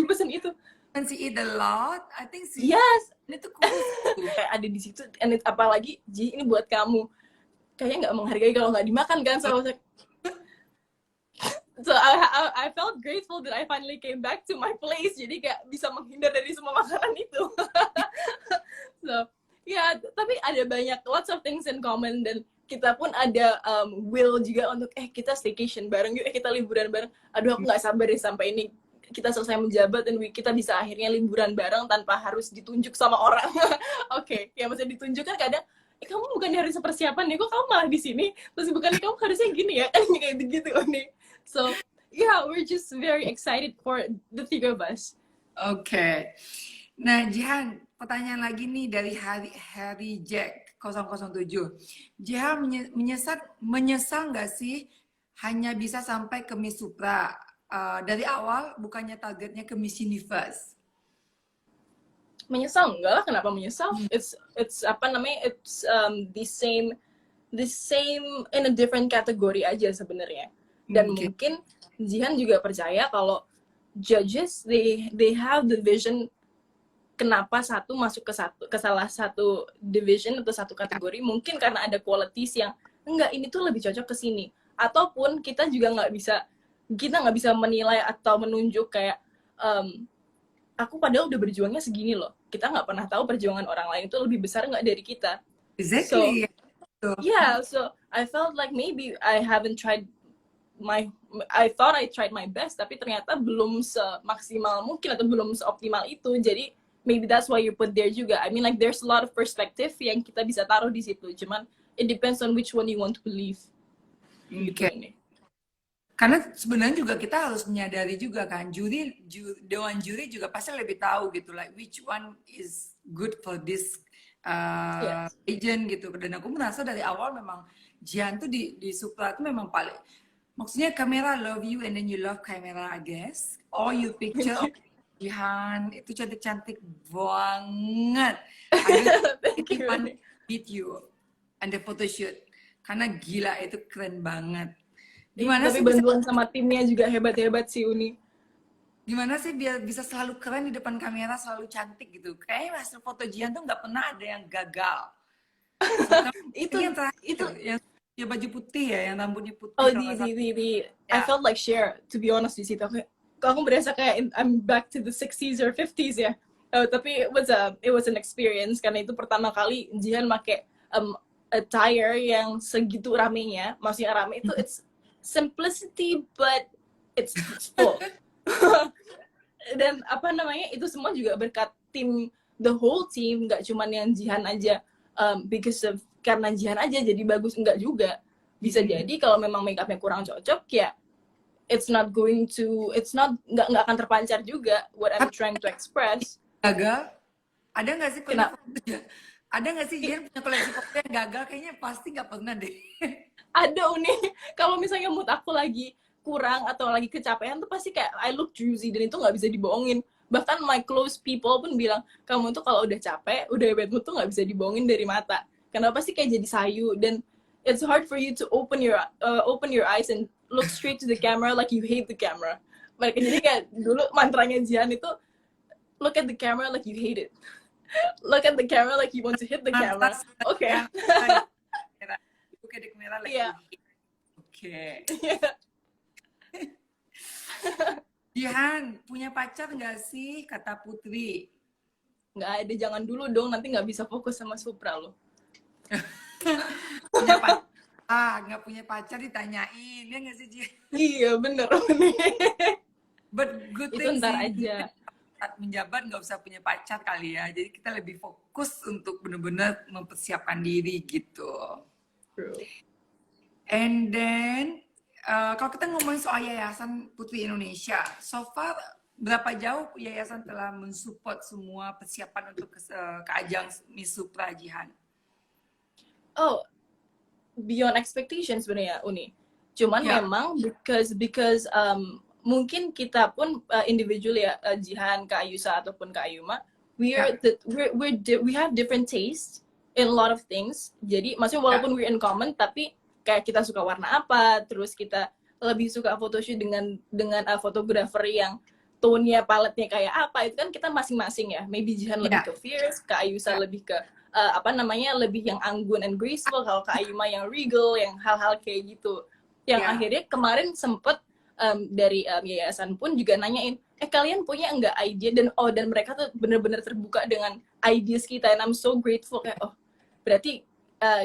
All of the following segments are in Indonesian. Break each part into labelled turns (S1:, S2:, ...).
S1: pesen itu.
S2: And she eat a lot. I think
S1: Yes.
S2: Ini tuh kurus.
S1: Kayak ada di situ, and apalagi Ji, ini buat kamu. Kayaknya nggak menghargai kalau nggak dimakan kan. So I felt grateful that I finally came back to my place. Jadi kayak bisa menghindar dari semua makanan itu. So ya, tapi ada banyak lots of things in common, dan kita pun ada will juga untuk kita staycation bareng yuk, kita liburan bareng. Aduh, aku nggak sabar deh sampai ini kita selesai menjabat dan kita bisa akhirnya liburan bareng tanpa harus ditunjuk sama orang. Oke, ya maksudnya ditunjuk kan kadang kamu bukan hari persiapan nih, kok kamu malah di sini, terus bukan kamu harusnya gini ya, kan kayak gitu nih. So yeah, we're just very excited for the three of us.
S2: Oke. Nah, Jihan, pertanyaan lagi nih dari Harry Jack 007. Jihan menyesal nggak sih hanya bisa sampai ke Miss Supra? Dari awal bukannya targetnya ke Miss Universe?
S1: Menyesal enggak lah, kenapa menyesal? It's apa namanya, it's the same in a different category aja sebenarnya. Dan mungkin Jihan juga percaya kalau judges they have the vision kenapa satu masuk ke salah satu division atau satu kategori, mungkin karena ada qualities yang enggak, ini tuh lebih cocok ke sini. Ataupun kita juga nggak bisa menilai atau menunjuk kayak aku padahal udah berjuangnya segini loh. Kita nggak pernah tahu perjuangan orang lain itu lebih besar nggak dari kita.
S2: Exactly.
S1: So I felt like maybe I haven't tried I thought I tried my best, tapi ternyata belum semaksimal mungkin atau belum seoptimal itu. Jadi maybe that's why you put there juga. I mean, like there's a lot of perspective yang kita bisa taruh di situ. Cuman it depends on which one you want to believe.
S2: Gitu. Karena sebenarnya juga kita harus menyadari juga kan, dewan juri juga pasti lebih tahu gitu, like which one is good for this agent gitu. Dan aku merasa dari awal memang Jihan tuh di Supra tuh memang paling, maksudnya kamera love you and then you love kamera, I guess. All you picture of Jihan itu cantik-cantik banget.
S1: Thank you.
S2: Meet you and the photo shoot karena gila, itu keren banget. Gimana
S1: tapi
S2: sih
S1: bantuan sama timnya juga hebat-hebat sih Uni.
S2: Gimana sih biar bisa selalu keren di depan kamera, selalu cantik gitu? Kayaknya hasil foto Jihan tuh nggak pernah ada yang gagal.
S1: Itu
S2: yang terakhir yang ya baju putih ya, yang rambutnya putih.
S1: Oh, I felt like Cher, to be honest di situ. Aku berasa kayak I'm back to the 60s or 50s ya. Tapi it was an experience karena itu pertama kali Jihan pakai attire yang segitu ramenya. Maksudnya rame itu it's simplicity but it's full. Dan apa namanya, itu semua juga berkat tim, the whole team, nggak cuman yang Jihan aja. Karena Jihan aja jadi bagus, enggak juga. Bisa jadi kalau memang make upnya kurang cocok ya nggak akan terpancar juga what I'm trying to express.
S2: Gagal? Ada nggak sih ada nggak sih Jihan punya koleksi foto yang gagal? Kayaknya pasti nggak pernah deh.
S1: Ada Uni, kalau misalnya mood aku lagi kurang atau lagi kecapean tuh pasti kayak I look juicy, dan itu nggak bisa dibohongin. Bahkan my close people pun bilang, kamu tuh kalau udah capek, udah bad mood tuh nggak bisa dibohongin dari mata. Kenapa sih kayak jadi sayu, dan it's hard for you to open your eyes and look straight to the camera like you hate the camera. Mereka jadi kayak dulu mantranya Jihan itu look at the camera like you hate it. Look at the camera like you want to hit the camera. Oke.
S2: Look at the camera like
S1: yeah.
S2: Oke. Jihan, punya pacar nggak sih? Kata Putri.
S1: Nggak ada, jangan dulu dong, nanti nggak bisa fokus sama Supra loh.
S2: Punya pacar, nggak punya pacar ditanyain, ya nggak sih Jihan?
S1: Iya, bener.
S2: But good
S1: thing ntar aja.
S2: Saat menjabat nggak usah punya pacar kali ya, jadi kita lebih fokus untuk benar-benar mempersiapkan diri gitu.
S1: True.
S2: And then kalau kita ngomongin soal Yayasan Putri Indonesia, so far berapa jauh Yayasan telah mensupport semua persiapan untuk ke ajang Miss Supra, Jihan?
S1: Oh, beyond expectations sebenarnya Uni. Cuman memang because mungkin kita pun individual ya, Jihan, Kak Ayusa ataupun Kak Ayuma, we have different tastes in a lot of things. Jadi maksudnya walaupun we're in common, tapi kayak kita suka warna apa, terus kita lebih suka photoshoot dengan fotografer yang tone-nya, paletnya kayak apa, itu kan kita masing-masing ya. Maybe Jihan lebih ke fierce, Kak Ayusa lebih ke lebih yang anggun and graceful, kalau Kak Ayuma yang regal, yang hal-hal kayak gitu. Yang akhirnya kemarin sempet dari yayasan pun juga nanyain, kalian punya nggak ide, dan mereka tuh bener-bener terbuka dengan ideas kita, and I'm so grateful, kayak berarti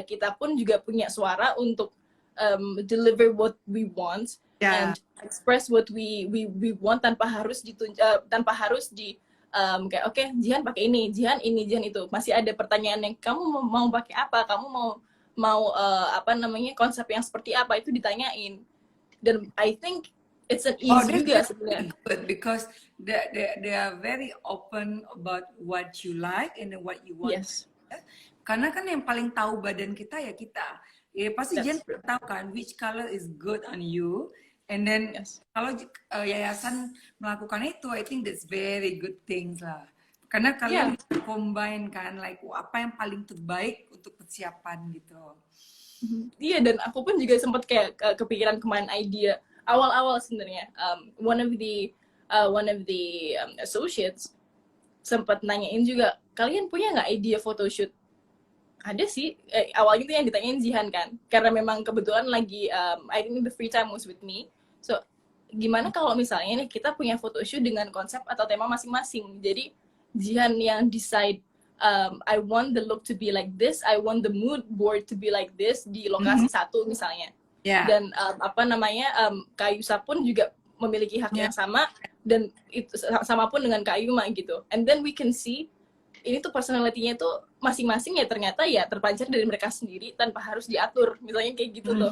S1: kita pun juga punya suara untuk deliver what we want and express what we want tanpa harus kayak oke, Jihan pakai ini, Jihan itu. Masih ada pertanyaan yang kamu mau pakai apa, kamu mau konsep yang seperti apa, itu ditanyain. Dan I think it's an ease juga sebenarnya.
S2: Good because they are very open about what you like and what you want.
S1: Yes.
S2: Karena kan yang paling tahu badan kita ya kita. Ya pasti Jihan tahu kan which color is good on you. And then kalau yayasan melakukan itu, I think that's very good things lah. Karena kalian bisa combine kan, like apa yang paling terbaik untuk persiapan gitu.
S1: Iya, dan aku pun juga sempat kayak kepikiran kemarin idea awal-awal sebenarnya. One of the associates sempat nanyain juga, kalian punya nggak ide photoshoot? Ada sih, awalnya itu yang ditanyain Jihan kan, karena memang kebetulan lagi I think the free time was with me. So, gimana kalau misalnya nih kita punya photoshoot dengan konsep atau tema masing-masing. Jadi, Jihan yang decide, I want the look to be like this, I want the mood board to be like this, di lokasi satu misalnya. Dan Kak Ayusa pun juga memiliki hak yang sama, dan itu sama pun dengan Kak Ayuma gitu. And then we can see, ini tuh personality-nya tuh masing-masing ya ternyata ya terpancar dari mereka sendiri tanpa harus diatur, misalnya kayak gitu loh.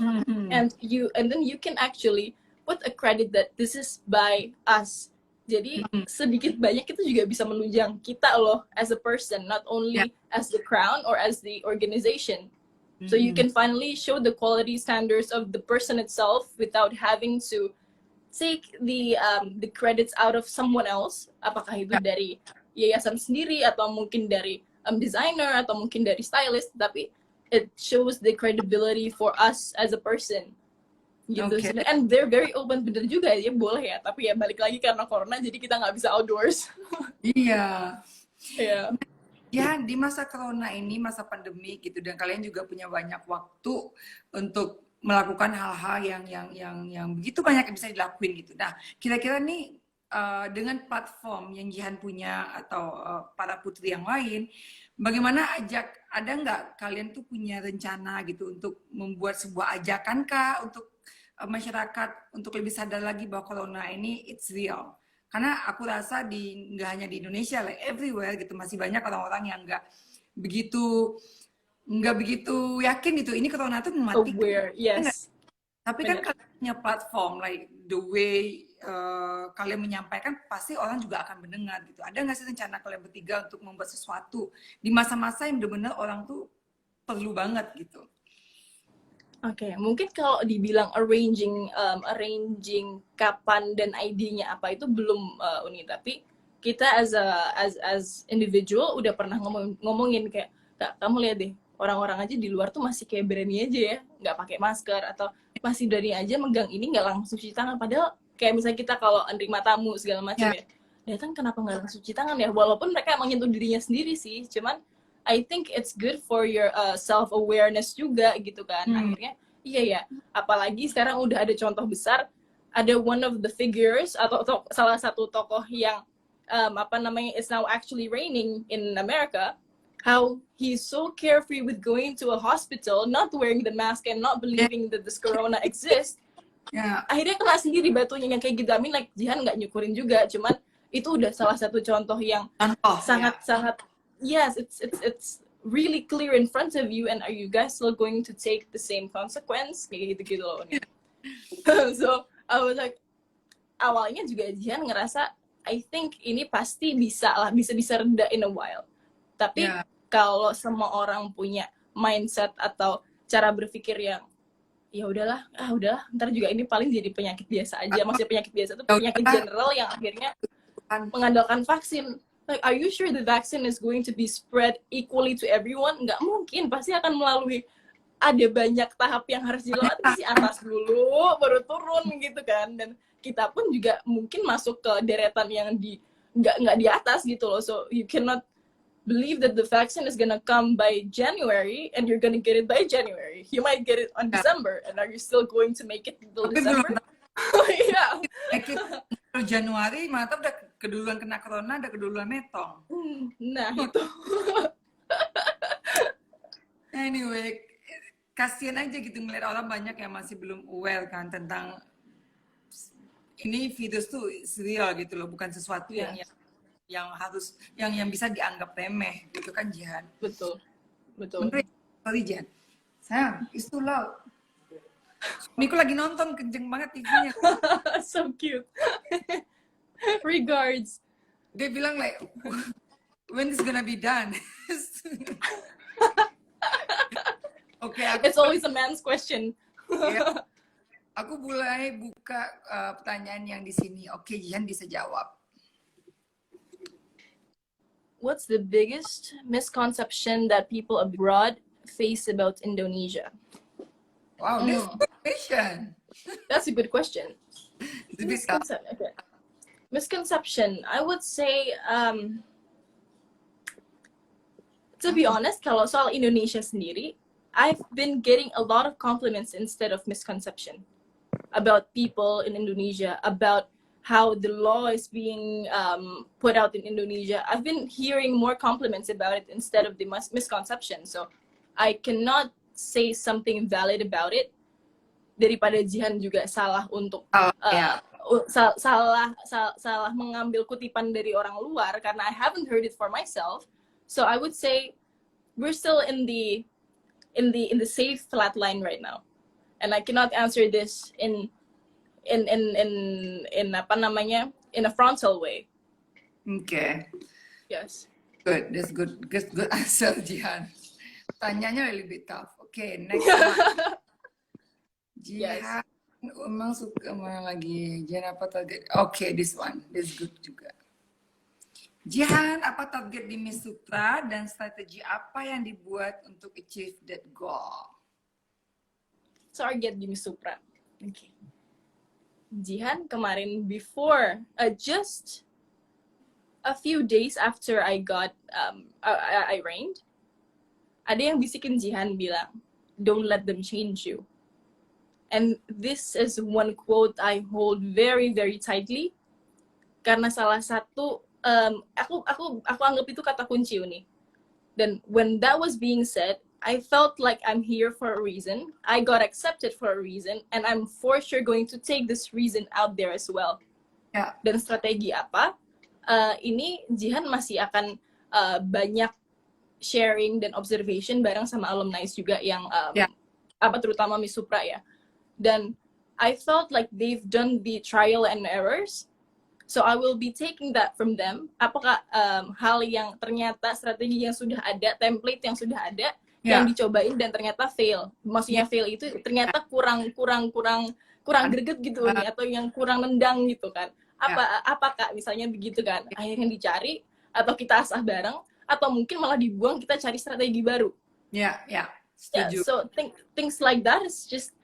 S1: And then you can actually put a credit that this is by us. Jadi sedikit banyak itu juga bisa menunjang kita loh as a person, not only as the crown or as the organization. So you can finally show the quality standards of the person itself without having to take the credits out of someone else. Apakah itu dari yayasan sendiri atau mungkin dari designer atau mungkin dari stylist, tapi it shows the credibility for us as a person. Gitu. And they're very open, bener juga ya, boleh ya, tapi ya balik lagi karena corona jadi kita nggak bisa outdoors.
S2: Iya. Ya di masa corona ini, masa pandemi gitu, dan kalian juga punya banyak waktu untuk melakukan hal-hal yang begitu banyak yang bisa dilakuin gitu. Nah, kira-kira nih dengan platform yang Jihan punya atau para putri yang lain, bagaimana ada nggak kalian tuh punya rencana gitu untuk membuat sebuah ajakan kah untuk masyarakat untuk lebih sadar lagi bahwa corona ini it's real? Karena aku rasa nggak hanya di Indonesia, like everywhere gitu, masih banyak orang-orang yang nggak begitu yakin gitu ini corona itu mematikan.
S1: Yes.
S2: Tapi kan kalian punya platform, like the way kalian menyampaikan, pasti orang juga akan mendengar gitu. Ada nggak sih rencana kalian bertiga untuk membuat sesuatu di masa-masa yang benar-benar orang tuh perlu banget gitu?
S1: Oke, mungkin kalau dibilang arranging kapan dan ID-nya apa itu belum tapi kita as individual udah pernah ngomongin kayak, Kak, kamu lihat deh, orang-orang aja di luar tuh masih kayak berani aja ya, nggak pakai masker, atau masih berani aja megang ini nggak langsung cuci tangan, padahal kayak misalnya kita kalau nerima tamu segala macam ya, datang kenapa nggak langsung cuci tangan ya, walaupun mereka emang nyentuh dirinya sendiri sih, cuman I think it's good for your self awareness juga gitu kan. Akhirnya iya ya, apalagi sekarang udah ada contoh besar, ada one of the figures atau salah satu tokoh yang it's now actually reigning in America, how he's so carefree with going to a hospital, not wearing the mask and not believing that this corona exists. Akhirnya kena sendiri batunya yang kayak gitu. I mean, like Jihan nggak nyukurin juga, cuman itu udah salah satu contoh yang sangat yes, it's really clear in front of you, and are you guys still going to take the same consequence? Kayak gitu loh. So I was like, awalnya juga Jihan ngerasa, I think ini pasti bisa reda in a while. Tapi kalau semua orang punya mindset atau cara berpikir yang ya udahlah, ntar juga ini paling jadi penyakit biasa aja. Maksudnya penyakit biasa itu penyakit general yang akhirnya mengandalkan vaksin. Like, are you sure the vaccine is going to be spread equally to everyone? Nggak mungkin, pasti akan melalui ada banyak tahap yang harus dilewati, si atas dulu, baru turun gitu kan. Dan kita pun juga mungkin masuk ke deretan yang nggak di atas gitu loh. So you cannot believe that the vaccine is gonna come by January and you're gonna get it by January. You might get it on December, and are you still going to make it until
S2: Tapi belum
S1: December? Iya.
S2: Januari, mantap udah keduluan kena corona, udah keduluan metong.
S1: Nah itu.
S2: Anyway, kasihan aja gitu ngeliat orang banyak yang masih belum aware kan tentang ini virus tuh real gitu loh, bukan sesuatu yang harus yang bisa dianggap remeh gitu kan, Jihan.
S1: Betul.
S2: Sorry Jihan. Sayang, it's too loud. Suamiku lagi nonton kenceng banget TV-nya.
S1: So cute. Regards.
S2: Dia bilang like, when is gonna be done? Oke,
S1: it's always a man's question.
S2: Ya, aku mulai buka pertanyaan yang di sini. Oke, Jihan bisa jawab.
S1: What's the biggest misconception that people abroad face about Indonesia?
S2: Wow, this is a good question.
S1: That's a good question.
S2: Bisa.
S1: Okay. Misconception, I would say, to be honest, kalau soal Indonesia sendiri, I've been getting a lot of compliments instead of misconception about people in Indonesia, about how the law is being put out in Indonesia. I've been hearing more compliments about it instead of the misconception. So I cannot say something valid about it daripada Jihan juga salah untuk salah mengambil kutipan dari orang luar karena I haven't heard it for myself. So I would say we're still in the safe flat line right now, and I cannot answer this in apa namanya, in a frontal way.
S2: Okay.
S1: Yes.
S2: Good. That's good. Good answer, Jihan. Tanyanya a little bit tough. Okay, next one. Jihan, emang suka mana lagi? Jihan apa target? Okay, this one. This good juga. Jihan, apa target di Miss Sutra dan strategi apa yang dibuat untuk achieve that goal?
S1: Target di Miss Supra. Okay. Jihan kemarin before, just a few days after I got, I reigned, ada yang bisikin Jihan bilang, don't let them change you. And this is one quote I hold very, very tightly. Karena salah satu, aku anggap itu kata kunci nih. Dan when that was being said, I felt like I'm here for a reason. I got accepted for a reason, and I'm for sure going to take this reason out there as well.
S2: Yeah.
S1: Dan strategi apa? Ini Jihan masih akan banyak sharing dan observation bareng sama alumni juga yang terutama Miss Supra ya. Dan I felt like they've done the trial and errors. So I will be taking that from them. Apakah hal yang ternyata strategi yang sudah ada, template yang sudah ada, yang dicobain dan ternyata fail. Maksudnya fail itu ternyata kurang greget gitu nih, atau yang kurang nendang gitu kan. Apakah misalnya begitu kan. Akhirnya dicari atau kita asah bareng atau mungkin malah dibuang, kita cari strategi baru.
S2: Setuju.
S1: So things like that is just